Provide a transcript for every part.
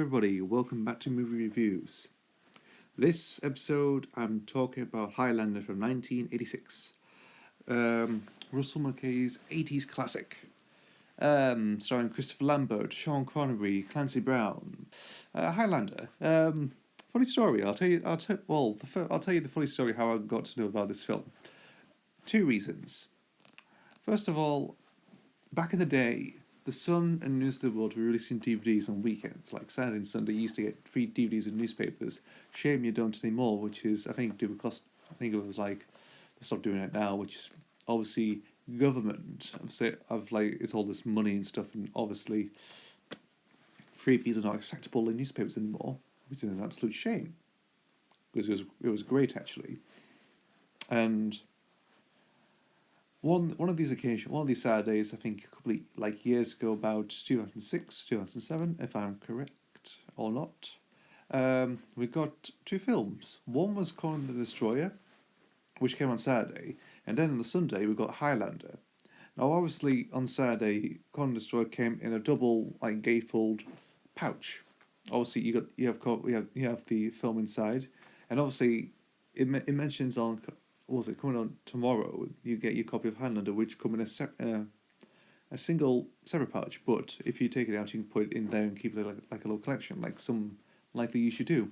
everybody, welcome back to Movie Reviews. This episode I'm talking about Highlander from 1986. Russell McKay's 80s classic. Starring Christopher Lambert, Sean Connery, Clancy Brown. Highlander. Funny story, I'll tell you the funny story how I got to know about this film. Two reasons. First of all, back in the day, The Sun and News of the World were releasing DVDs on weekends, like Saturday and Sunday. You used to get free DVDs in newspapers. Shame you don't anymore, which is, I think, due cost. I think it was like, they stopped doing it now, which obviously government it's all this money and stuff, and obviously freebies are not acceptable in newspapers anymore, which is an absolute shame, because it was great actually. And one of these Saturdays, I think a couple of years ago, about 2006, 2007, if I'm correct or not, we got two films. One was Conan the Destroyer, which came on Saturday, and then on the Sunday we got Highlander. Now, obviously, on Saturday, Conan the Destroyer came in a double gatefold pouch. Obviously, you have the film inside, and obviously, it mentions on. Was it coming on tomorrow? You get your copy of Highlander, which come in a single separate pouch. But if you take it out, you can put it in there and keep it like a little collection, like they usually do,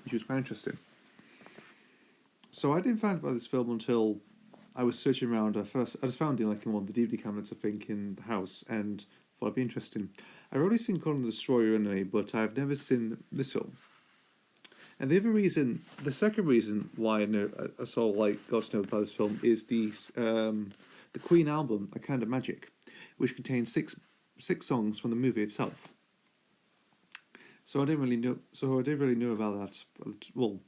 which was quite interesting. So I didn't find out about this film until I was searching around. I just found it in one of the DVD cabinets, I think, in the house, and thought it'd be interesting. I've already seen Conan the Destroyer anyway, but I've never seen this film. And the second reason why I got to know about this film is the Queen album, A Kind of Magic, which contains six songs from the movie itself. So I didn't really know about that. Well,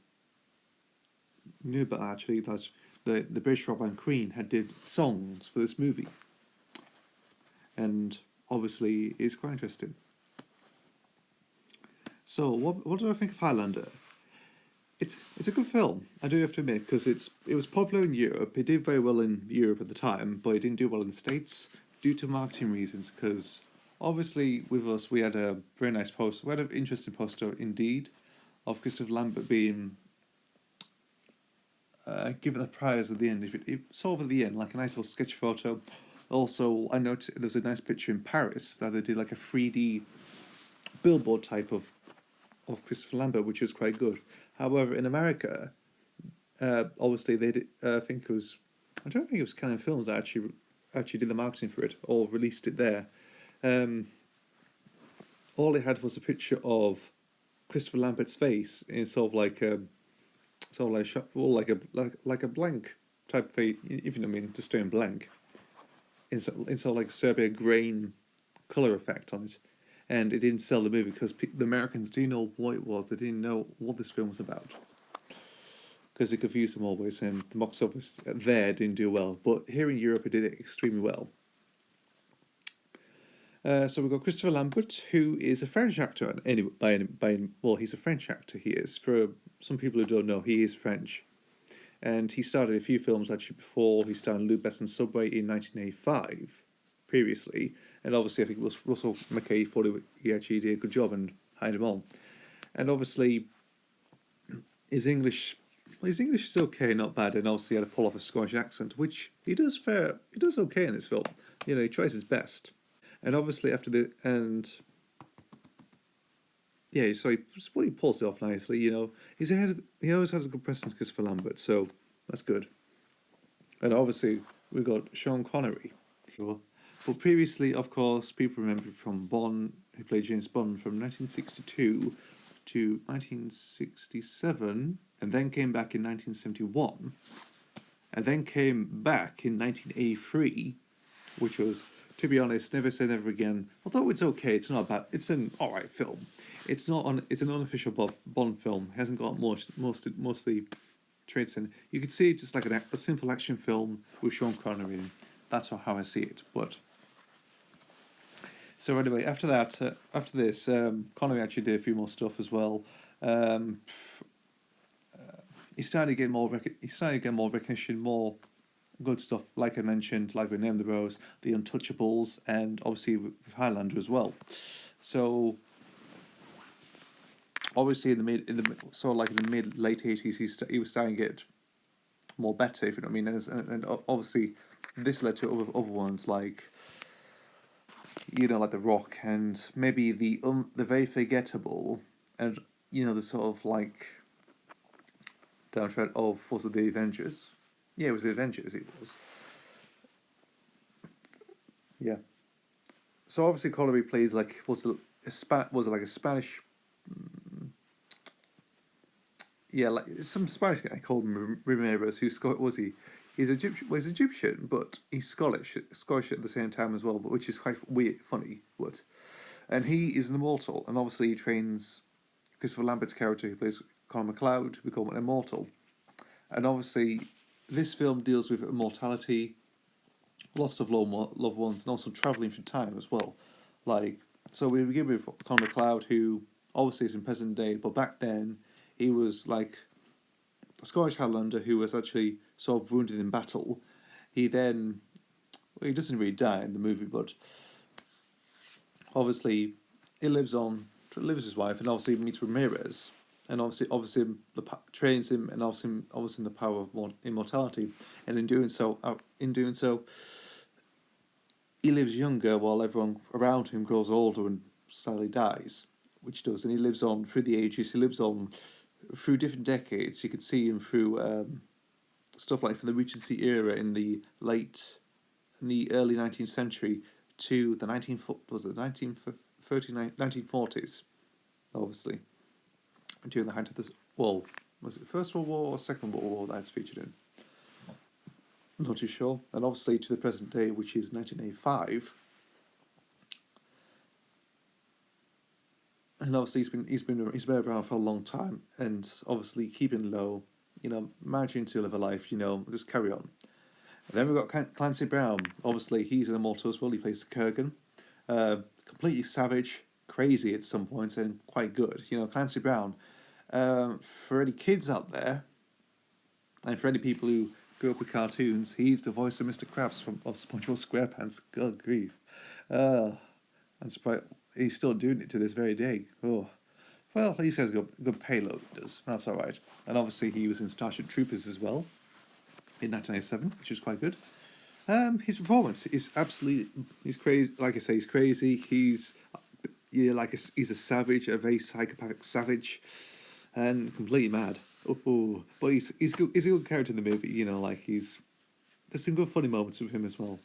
knew about actually that the British rock band Queen did songs for this movie, and obviously it's quite interesting. So what do I think of Highlander? It's a good film, I do have to admit, because it was popular in Europe. It did very well in Europe at the time, but it didn't do well in the States due to marketing reasons. Because obviously with us, we had a very nice poster. We had an interesting poster indeed of Christopher Lambert being given the prize at the end. It's sort of at the end, like a nice little sketch photo. Also, I noticed there's a nice picture in Paris that they did like a 3D billboard type of Christopher Lambert, which was quite good. However, in America, obviously they did. I don't think it was Canon Films that actually did the marketing for it or released it there. All it had was a picture of Christopher Lambert's face in like a blank type face, if you know what I mean, just staying blank. In sort of like Serbia grain color effect on it. And it didn't sell the movie because the Americans didn't know what it was. They didn't know what this film was about. Because it confused them always, and the box office there didn't do well. But here in Europe, it did extremely well. So we've got Christopher Lambert, who is a French actor. He's a French actor, he is. For some people who don't know, he is French. And he started a few films actually before. He starred in Lou Besson's Subway in 1985, previously. And obviously, I think it was Russell McKay thought he actually did a good job and hired him on. And obviously, his English is okay, not bad. And obviously, he had to pull off a Scottish accent, which he does okay in this film. You know, he tries his best. And obviously, he pulls it off nicely. You know, he always has a good presence, Christopher Lambert, so that's good. And obviously, we've got Sean Connery. But previously, of course, people remember from Bond, who played James Bond from 1962 to 1967, and then came back in 1971, and then came back in 1983, which was, to be honest, Never Say Never Again. Although it's okay, it's not bad. It's an alright film. It's an unofficial Bond film. It hasn't got mostly traits in. You could see it just like a simple action film with Sean Connery in. That's how I see it. But so anyway, after this, Connery actually did a few more stuff as well. He started to get more recognition, more good stuff. Like I mentioned, like we named the Rose, The Untouchables, and obviously with Highlander as well. So obviously in the mid late 80s, he was starting to get more better, if you know what I mean. And obviously, this led to other ones like, like The Rock, and maybe the very forgettable, and the sort of like downtrend of, was it the Avengers? Yeah, it was the Avengers. It was, yeah. So obviously Connery plays like, was it like a Spanish, yeah, like some Spanish guy called Ramirez, who's was he? He's Egyptian. Well, he's Egyptian, but he's Scottish at the same time as well, but which is quite weird, funny. But and he is an immortal, and obviously he trains Christopher Lambert's character, who plays Conor McLeod, to become an immortal. And obviously, this film deals with immortality, loss of loved ones, and also traveling through time as well. Like, so we begin with Conor McLeod, who obviously is in present day, but back then he was like a Scottish Highlander who was actually sort of wounded in battle. He then, well, he doesn't really die in the movie, but obviously he lives with his wife, and obviously meets Ramirez, and obviously trains him, and obviously in the power of immortality, and in doing so, he lives younger while everyone around him grows older and sadly dies, which does, and he lives on through the ages. He lives on through different decades. You could see him through stuff like from the Regency era in the early 19th century to the 1940s, obviously, during the height of this. Well, was it First World War or Second World War that's featured in? I'm not too sure. And obviously to the present day, which is 1985. And obviously he's been around for a long time, and obviously keeping low, managing to live a life, just carry on. And then we've got Clancy Brown. Obviously he's an immortal as well. He plays Kurgan, completely savage, crazy at some points, and quite good. Clancy Brown. For any kids out there, and for any people who grew up with cartoons, he's the voice of Mr. Krabs of SpongeBob SquarePants. God grief. I'm surprised he's still doing it to this very day. Oh, well, at least he has a good payload. He does. That's all right. And obviously he was in Starship Troopers as well in 1997, which was quite good. His performance is he's crazy. Like I say, he's crazy. He's he's a savage, a very psychopathic savage, and completely mad. Oh, but he's good. He's a good character in the movie. There's some good funny moments with him as well.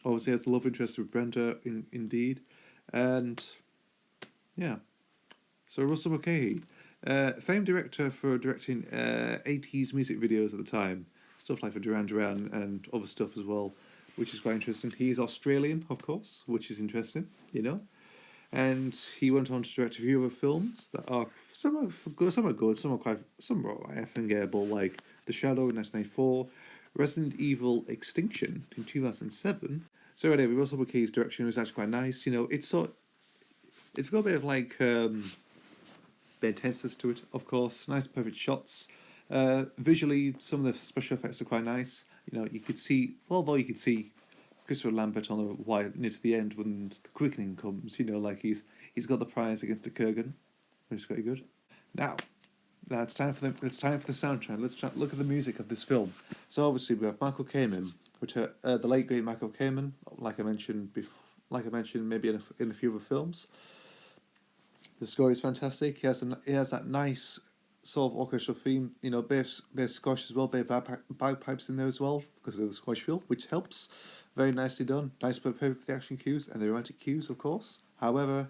Obviously has the love interest with Brenda indeed, and yeah. So Russell Mulcahy, famed director for directing 80s music videos at the time, stuff like for Duran Duran and other stuff as well, which is quite interesting. He is Australian, of course, which is interesting, And he went on to direct a few other films that are some are good, some are alright, forgettable, like The Shadow in 1994, Resident Evil Extinction in 2007. So anyway, Russell Mulcahy's direction was actually quite nice. It's got a bit of like bit intenseness to it, of course. Nice, perfect shots. Visually, some of the special effects are quite nice. You could see Christopher Lambert on the wire near to the end when the quickening comes. He's got the prize against the Kurgan, which is quite good. Now it's time for the soundtrack. Let's look at the music of this film. So obviously we have Michael Kamen, the late great Michael Kamen, like I mentioned maybe in a few other films. The score is fantastic. He has that nice sort of orchestral theme. Bit of Scotch as well, bit of bagpipes in there as well because of the Scotch feel, which helps. Very nicely done. Nice but perfect the action cues and the romantic cues, of course. However,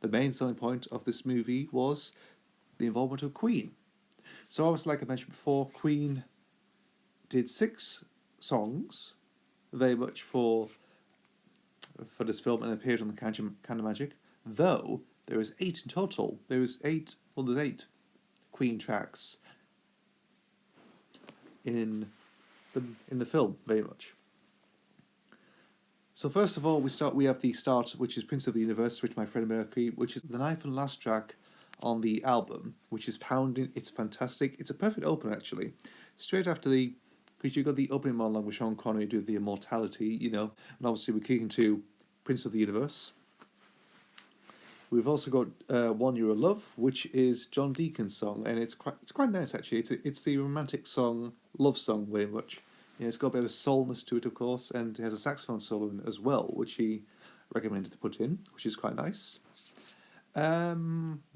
the main selling point of this movie was the involvement of Queen. So obviously, like I mentioned before, Queen did 6 songs, very much for this film, and appeared on the Can of Magic. Though there was 8 in total. There's 8 Queen tracks in the film, very much. So first of all, we have the start, which is Prince of the Universe, written by Freddie Mercury, which is the 9th and last track on the album, which is pounding. It's fantastic. It's a perfect opener, actually. Straight after because you got the opening monologue with Sean Connery do the immortality, and obviously we're kicking to Prince of the Universe. We've also got One Year of Love, which is John Deacon's song, and it's quite nice actually. It's the romantic song, love song, very much. Yeah, it's got a bit of soulness to it, of course, and it has a saxophone solo in as well, which he recommended to put in, which is quite nice.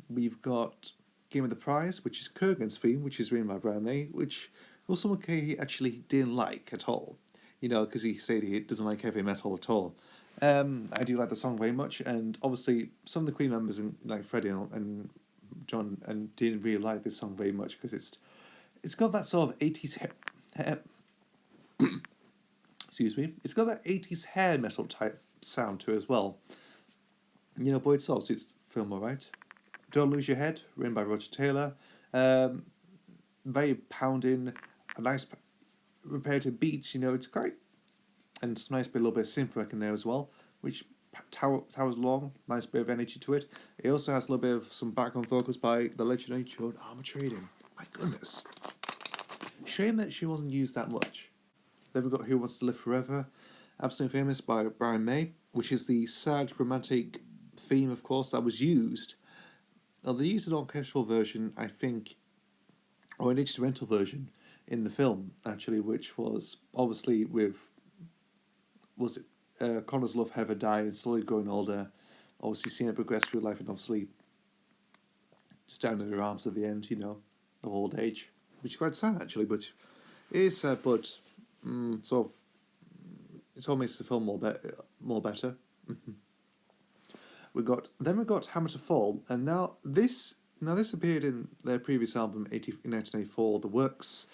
We've got Game of the Prize, which is Kurgan's theme, which is written by Brian May, which Russell McKay actually didn't like at all. You know, because he said he doesn't like heavy metal at all. I do like the song very much, and obviously some of the Queen members, like Freddie and John, and didn't really like this song very much because it's got that sort of 80s excuse me, it's got that 80s hair metal type sound to it as well. You know, but it's also it's film alright. Don't Lose Your Head, written by Roger Taylor. Very pounding, a nice repetitive beats. You know, it's great, and it's nice bit a little bit of synth work in there as well, which towers along. Nice bit of energy to it. It also has a little bit of some background vocals by the legendary Joan Armatrading. My goodness, shame that she wasn't used that much. Then we've got Who Wants to Live Forever, absolutely famous by Brian May, which is the sad romantic theme, of course, that was used. Now, they used an orchestral version, I think, or an instrumental version in the film, actually, which was obviously with, was it Connor's love Heather died, slowly growing older, obviously seeing her progress through life, and obviously standing in her arms at the end, you know, of old age, which is quite sad, actually, but it is sad, but sort of, it all makes the film more better. we got Hammer to Fall, and now this appeared in their previous album in 1984, The Works.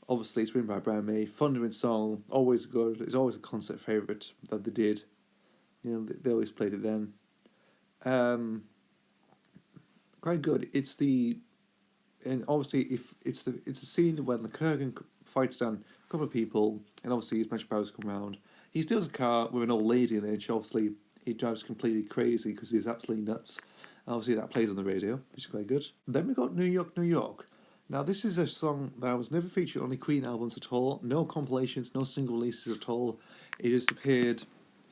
Obviously, it's written by Brian May. Thundering song, always good. It's always a concert favourite that they did. You know, they always played it then. Quite good. And obviously, if it's a scene when the Kurgan fights down a couple of people, and obviously his magic powers come around. He steals a car with an old lady in it. Which obviously, he drives completely crazy because he's absolutely nuts. And obviously, that plays on the radio, which is quite good. Then we got New York, New York. Now, this is a song that was never featured on the Queen albums at all. No compilations, no single releases at all. It just appeared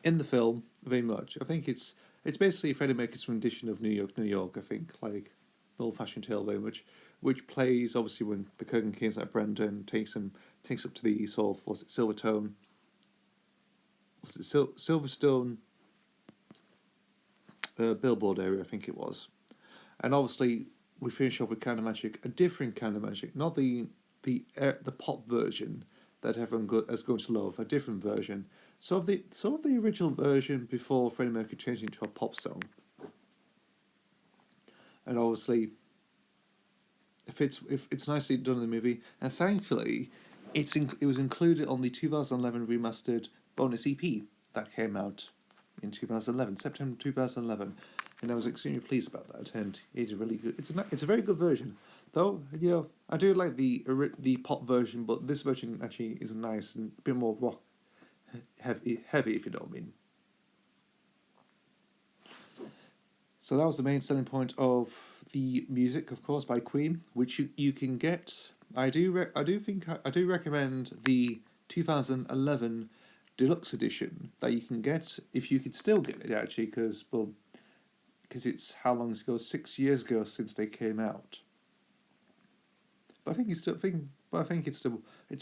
in the film very much. I think it's basically Freddie Mercury's rendition of New York, New York, I think, like old-fashioned tale very much, which plays, obviously, when the Kurgan King's like Brendan takes up to the sort of, Silverstone, Billboard area, I think it was. And obviously, we finish off with Kind of Magic, a different kind of magic, not the pop version that everyone is going to love, a different version. So the original version before Freddie Mercury changed into a pop song. And obviously, if it's nicely done in the movie, and thankfully, it was included on the 2011 remastered bonus EP that came out in September 2011. And I was extremely pleased about that, and it's really good. It's a very good version, though. You know, I do like the pop version, but this version actually is nice and a bit more rock heavy, if you know what I mean. So that was the main selling point of the music, of course, by Queen, which you can get. I do recommend the 2011 deluxe edition that you can get if you could still get it actually, because it's how long ago? 6 years ago since they came out. But I think it's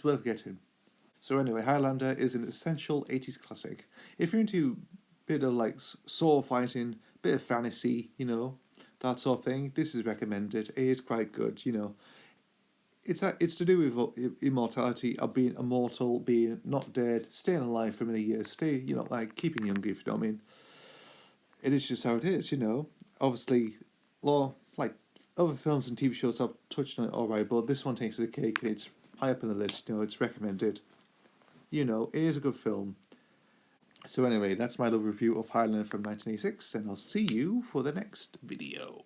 worth getting. So anyway, Highlander is an essential 80s classic. If you're into a bit of like sword fighting, bit of fantasy, you know, that sort of thing, this is recommended. It is quite good, you know. It's to do with immortality, of being immortal, being not dead, staying alive for many years, like keeping younger, if you know what I mean. It is just how it is, you know. Obviously, like other films and TV shows have touched on it alright, but this one takes the cake and it's high up on the list, you know, it's recommended. You know, it is a good film. So anyway, that's my little review of Highlander from 1986, and I'll see you for the next video.